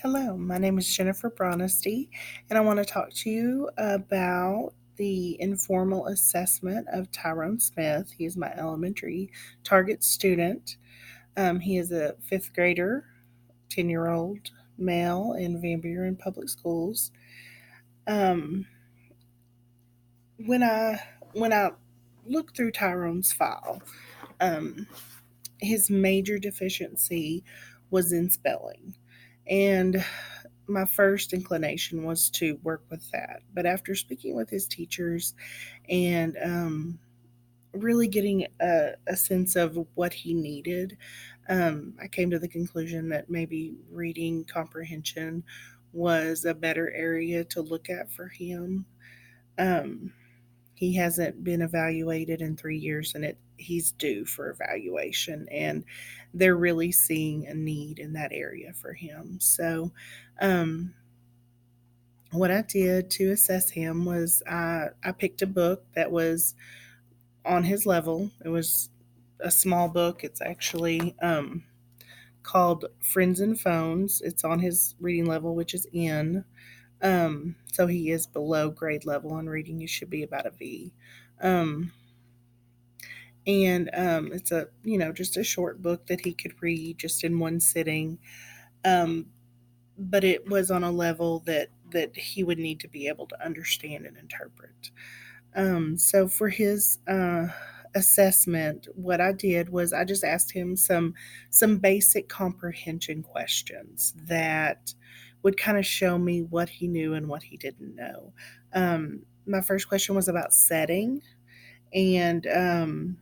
Hello, my name is Jennifer Bronesty, and I want to talk to you about the informal assessment of Tyrone Smith. He is my elementary target student. He is a fifth grader, 10-year-old male in Van Buren Public Schools. Um, when I when I looked through Tyrone's file, um, his major deficiency was in spelling, and my first inclination was to work with that. But after speaking with his teachers and really getting a sense of what he needed, I came to the conclusion that maybe reading comprehension was a better area to look at for him. Um, he hasn't been evaluated in 3 years, and he's due for evaluation, and they're really seeing a need in that area for him. So, um, what I did to assess him was I picked a book that was on his level. It was a small book. It's actually called Friends and Phones. It's on his reading level, which is N. So he is below grade level on reading. You should be about a V. Um, and it's just a short book that he could read just in one sitting. Um, but it was on a level that he would need to be able to understand and interpret. So for his assessment, what I did was I just asked him some basic comprehension questions that would kind of show me what he knew and what he didn't know. My first question was about setting, and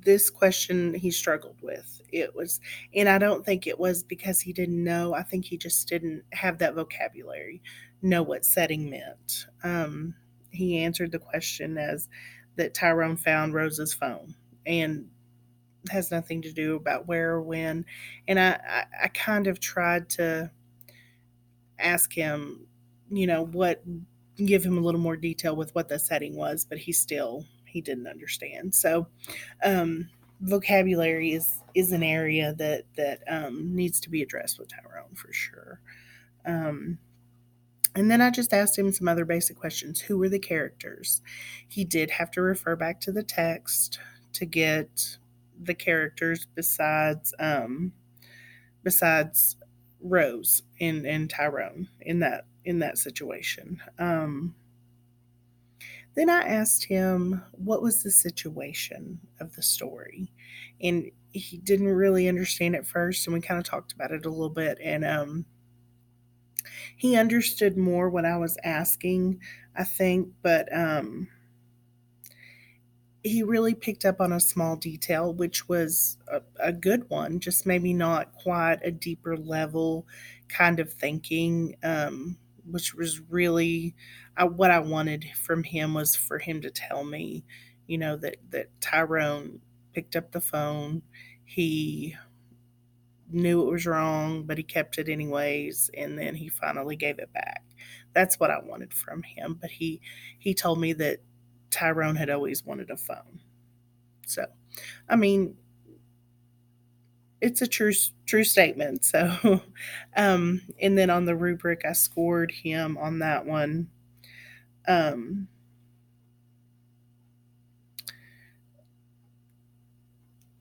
this question he struggled with. It was, and I don't think it was because he didn't know. I think he just didn't have that vocabulary, know what setting meant. He answered the question as that Tyrone found Rose's phone, and has nothing to do about where or when. And I kind of tried to ask him, what, give him a little more detail with what the setting was, but he didn't understand. So um, vocabulary is an area that needs to be addressed with Tyrone for sure. Um, and then I just asked him some other basic questions. Who were the characters? He did have to refer back to the text to get the characters besides Rose and Tyrone in that situation. Then I asked him what was the situation of the story, and he didn't really understand at first. And we kind of talked about it a little bit, and he understood more what I was asking, I think, but he really picked up on a small detail, which was a good one, just maybe not quite a deeper level kind of thinking, which was really what I wanted from him was for him to tell me, that Tyrone picked up the phone. He knew it was wrong, but he kept it anyways, and then he finally gave it back. That's what I wanted from him. But he told me that Tyrone had always wanted a phone. So, I mean, it's a true statement. So, and then on the rubric, I scored him on that one. Um,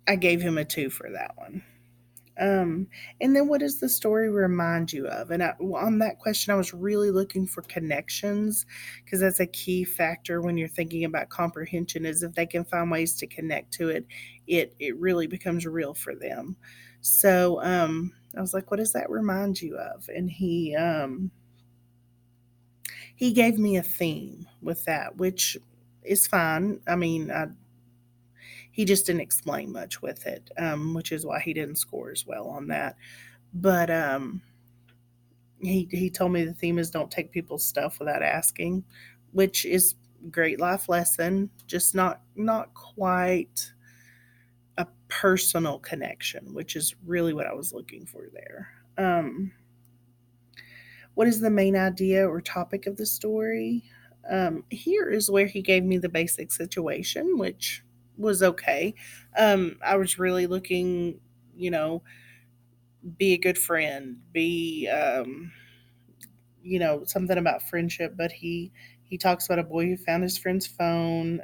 I gave him a 2 for that one. Um, and then what does the story remind you of? And on that question, I was really looking for connections because that's a key factor when you're thinking about comprehension. Is if they can find ways to connect to it, it really becomes real for them. So I was like, what does that remind you of? And he gave me a theme with that, which is fine. I mean, he just didn't explain much with it, which is why he didn't score as well on that. But he told me the theme is don't take people's stuff without asking, which is great life lesson, just not quite a personal connection, which is really what I was looking for there. What is the main idea or topic of the story? Here is where he gave me the basic situation, which was okay. I was really looking, you know, be a good friend, be something about friendship. But he talks about a boy who found his friend's phone,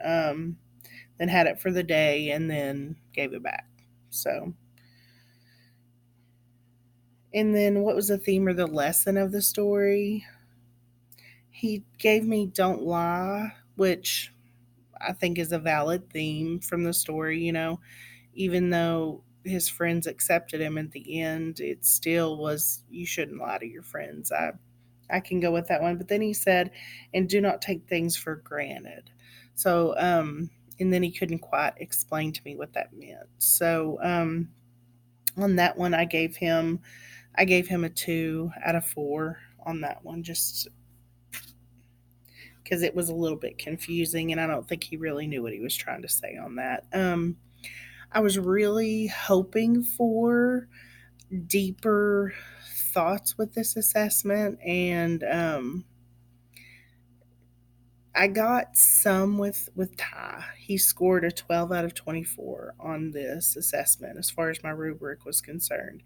then had it for the day, and then gave it back. So, and then what was the theme or the lesson of the story? He gave me "Don't Lie," which I think is a valid theme from the story. Even though his friends accepted him at the end, it still was, you shouldn't lie to your friends. I can go with that one. But then he said, and do not take things for granted. So, and then he couldn't quite explain to me what that meant. So, on that one, I gave him a 2 out of 4 on that one, just because it was a little bit confusing, and I don't think he really knew what he was trying to say on that. I was really hoping for deeper thoughts with this assessment, and I got some with Ty. He scored a 12 out of 24 on this assessment as far as my rubric was concerned.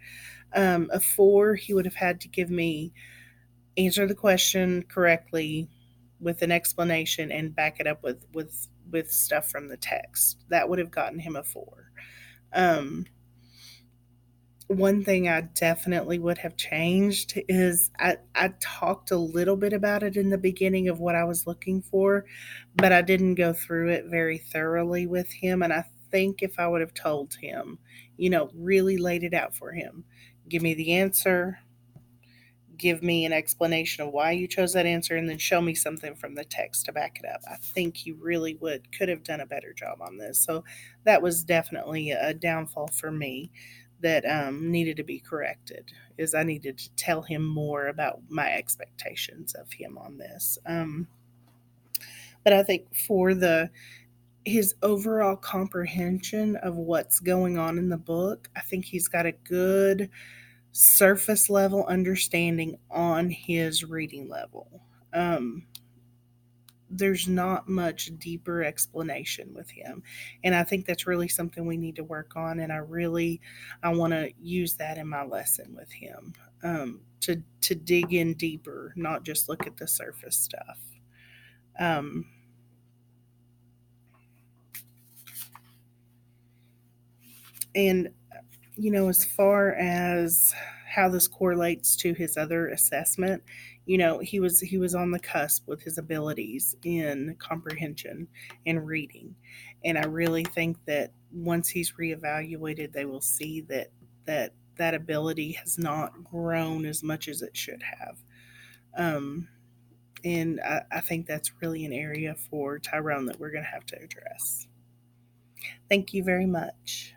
A 4, he would have had to give me answer the question correctly with an explanation and back it up with stuff from the text. That would have gotten him a 4. Um, One thing I definitely would have changed is I talked a little bit about it in the beginning of what I was looking for, but I didn't go through it very thoroughly with him. And I think if I would have told him, really laid it out for him, give me the answer, give me an explanation of why you chose that answer, and then show me something from the text to back it up. I think he really could have done a better job on this. So that was definitely a downfall for me that needed to be corrected. Is I needed to tell him more about my expectations of him on this. But I think for the his overall comprehension of what's going on in the book, I think he's got a good surface level understanding on his reading level. Um, there's not much deeper explanation with him, and I think that's really something we need to work on. And I want to use that in my lesson with him, to dig in deeper, not just look at the surface stuff. Um, and as far as how this correlates to his other assessment, he was on the cusp with his abilities in comprehension and reading. And I really think that once he's reevaluated, they will see that ability has not grown as much as it should have. Um, and I think that's really an area for Tyrone that we're going to have to address. Thank you very much.